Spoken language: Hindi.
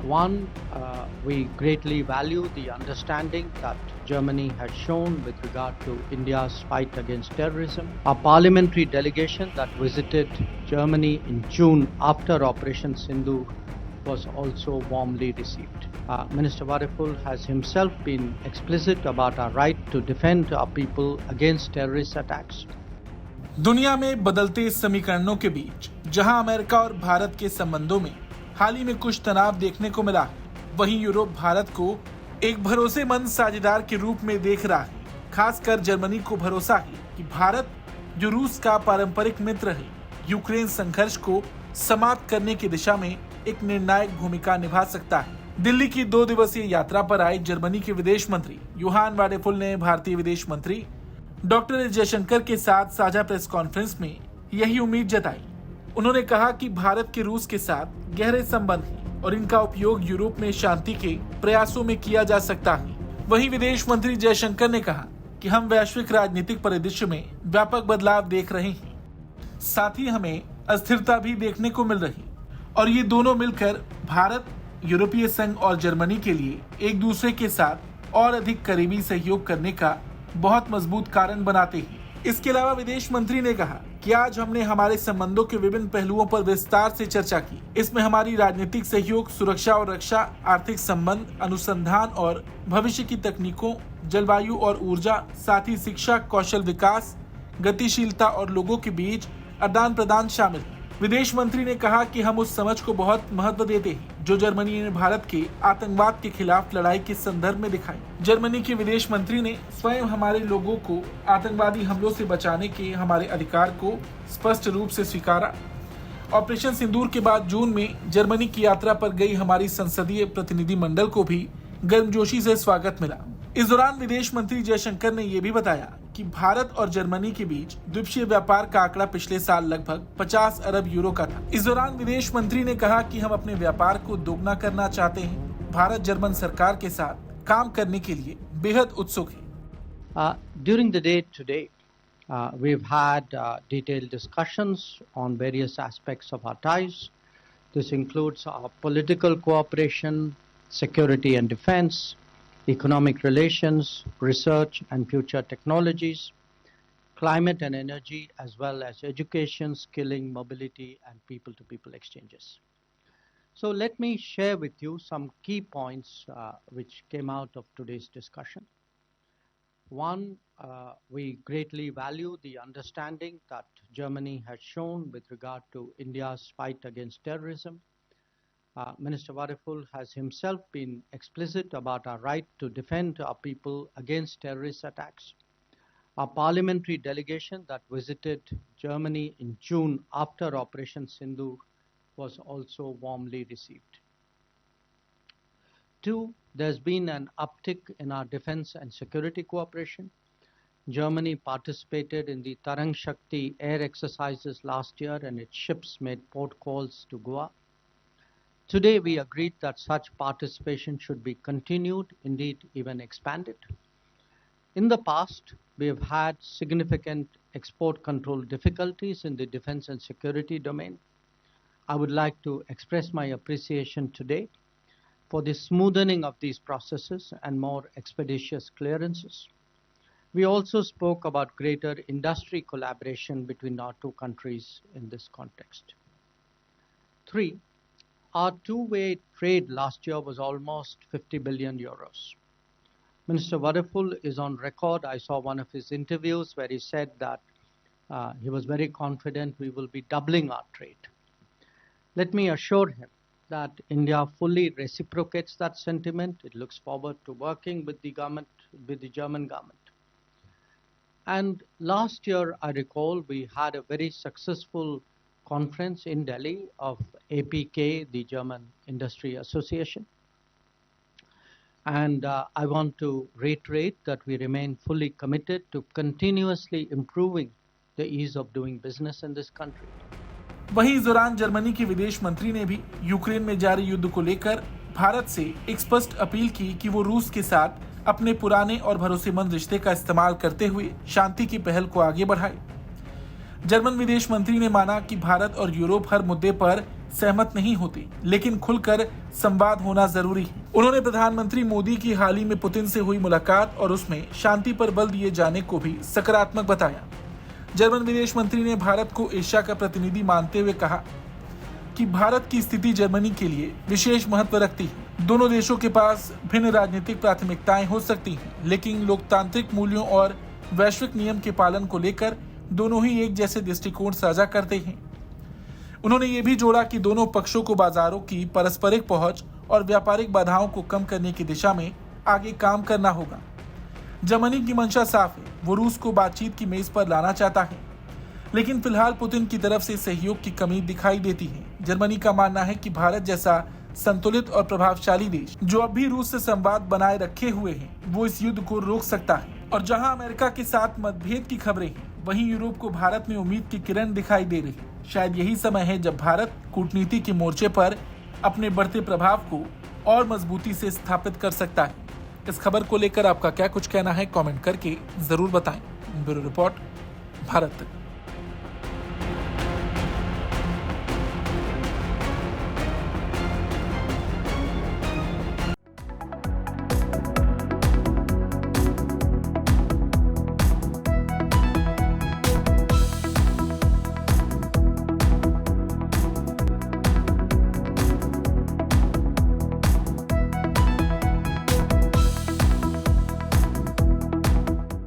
One, we greatly value the understanding that Germany has shown with regard to India's fight against terrorism. Our parliamentary delegation that visited Germany in June after Operation Sindhu was also warmly received. Minister Wadipul has himself been explicit about our right to defend our people against terrorist attacks. दुनिया में बदलते समीकरणों के बीच जहां अमेरिका और भारत के संबंधों में हाल ही में कुछ तनाव देखने को मिला है, वहीं यूरोप भारत को एक भरोसेमंद साझेदार के रूप में देख रहा है। खासकर जर्मनी को भरोसा है कि भारत, जो रूस का पारंपरिक मित्र है, यूक्रेन संघर्ष को समाप्त करने की दिशा में एक निर्णायक भूमिका निभा सकता है। दिल्ली की 2 दिवसीय यात्रा पर आए जर्मनी के विदेश मंत्री योहान वाडेफुल ने भारतीय विदेश मंत्री डॉक्टर एस जयशंकर के साथ साझा प्रेस कॉन्फ्रेंस में यही उम्मीद जताई। उन्होंने कहा कि भारत के रूस के साथ गहरे संबंध हैं और इनका उपयोग यूरोप में शांति के प्रयासों में किया जा सकता है। वहीं विदेश मंत्री जयशंकर ने कहा कि हम वैश्विक राजनीतिक परिदृश्य में व्यापक बदलाव देख रहे हैं, साथ ही हमें अस्थिरता भी देखने को मिल रही और ये दोनों मिलकर भारत, यूरोपीय संघ और जर्मनी के लिए एक दूसरे के साथ और अधिक करीबी सहयोग करने का बहुत मजबूत कारण बनाते हैं। इसके अलावा विदेश मंत्री ने कहा कि आज हमने हमारे संबंधों के विभिन्न पहलुओं पर विस्तार से चर्चा की। इसमें हमारी राजनीतिक सहयोग, सुरक्षा और रक्षा, आर्थिक संबंध, अनुसंधान और भविष्य की तकनीकों, जलवायु और ऊर्जा, साथ ही शिक्षा, कौशल विकास, गतिशीलता और लोगों के बीच आदान प्रदान शामिल है। विदेश मंत्री ने कहा कि हम उस समझ को बहुत महत्व देते हैं जो जर्मनी ने भारत के आतंकवाद के खिलाफ लड़ाई के संदर्भ में दिखाई। जर्मनी के विदेश मंत्री ने स्वयं हमारे लोगों को आतंकवादी हमलों से बचाने के हमारे अधिकार को स्पष्ट रूप से स्वीकारा। ऑपरेशन सिंदूर के बाद जून में जर्मनी की यात्रा पर गई हमारी संसदीय प्रतिनिधि मंडल को भी गर्मजोशी से स्वागत मिला। इस दौरान विदेश मंत्री जयशंकर ने यह भी बताया कि भारत और जर्मनी के बीच द्विपक्षीय व्यापार का आंकड़ा पिछले साल लगभग 50 अरब यूरो का था। इस दौरान विदेश मंत्री ने कहा कि हम अपने व्यापार को दोगुना करना चाहते हैं। भारत जर्मन सरकार के साथ काम करने के लिए बेहद उत्सुक है। During the day today, we've had detailed discussions on various aspects of our ties. This includes our political cooperation, security and defense, economic relations, research and future technologies, climate and energy, as well as education, skilling, mobility, and people-to-people exchanges. So let me share with you some key points which came out of today's discussion. One, we greatly value the understanding that Germany has shown with regard to India's fight against terrorism. Minister Wadipul has himself been explicit about our right to defend our people against terrorist attacks. Our parliamentary delegation that visited Germany in June after Operation Sindhu was also warmly received. Two, there's been an uptick in our defense and security cooperation. Germany participated in the Tarang Shakti air exercises last year and its ships made port calls to Goa. Today, we agreed that such participation should be continued, indeed even expanded. In the past, we have had significant export control difficulties in the defense and security domain. I would like to express my appreciation today for the smoothening of these processes and more expeditious clearances. We also spoke about greater industry collaboration between our two countries in this context. Three, our two-way trade last year was almost 50 billion euros. Minister Wadipul is on record. I saw one of his interviews where he said that he was very confident we will be doubling our trade. Let me assure him that India fully reciprocates that sentiment. It looks forward to working with the government, with the German government. And last year, I recall, we had a very successful conference in Delhi of APK, the German Industry Association. And I want to reiterate that we remain fully committed to continuously improving the ease of doing business in this country. वहीं इस दौरान जर्मनी के विदेश मंत्री ने भी यूक्रेन में जारी युद्ध को लेकर भारत से एक स्पष्ट अपील की कि वो रूस के साथ अपने पुराने और भरोसेमंद रिश्ते का इस्तेमाल करते हुए शांति की पहल को आगे बढ़ाए। जर्मन विदेश मंत्री ने माना कि भारत और यूरोप हर मुद्दे पर सहमत नहीं होते, लेकिन खुलकर संवाद होना जरूरी है। उन्होंने प्रधानमंत्री मोदी की हाल ही में पुतिन से हुई मुलाकात और उसमें शांति पर बल दिए जाने को भी सकारात्मक बताया। जर्मन विदेश मंत्री ने भारत को एशिया का प्रतिनिधि मानते हुए कहा कि भारत की स्थिति जर्मनी के लिए विशेष महत्व रखती है। दोनों देशों के पास भिन्न राजनीतिक प्राथमिकताएं हो सकती हैं, लेकिन लोकतांत्रिक मूल्यों और वैश्विक नियम के पालन को लेकर दोनों ही एक जैसे दृष्टिकोण साझा करते हैं। उन्होंने ये भी जोड़ा कि दोनों पक्षों को बाजारों की पारस्परिक पहुंच और व्यापारिक बाधाओं को कम करने की दिशा में आगे काम करना होगा। जर्मनी की मंशा साफ है, वो रूस को बातचीत की मेज पर लाना चाहता है, लेकिन फिलहाल पुतिन की तरफ से सहयोग की कमी दिखाई देती है। जर्मनी का मानना है कि भारत जैसा संतुलित और प्रभावशाली देश जो अब भी रूस से संवाद बनाए रखे हुए है, वो इस युद्ध को रोक सकता है। और जहां अमेरिका के साथ मतभेद की खबरें हैं, वहीं यूरोप को भारत में उम्मीद की किरण दिखाई दे रही है। शायद यही समय है जब भारत कूटनीति के मोर्चे पर अपने बढ़ते प्रभाव को और मजबूती से स्थापित कर सकता है। इस खबर को लेकर आपका क्या कुछ कहना है, कमेंट करके जरूर बताएं। ब्यूरो रिपोर्ट, भारत तक।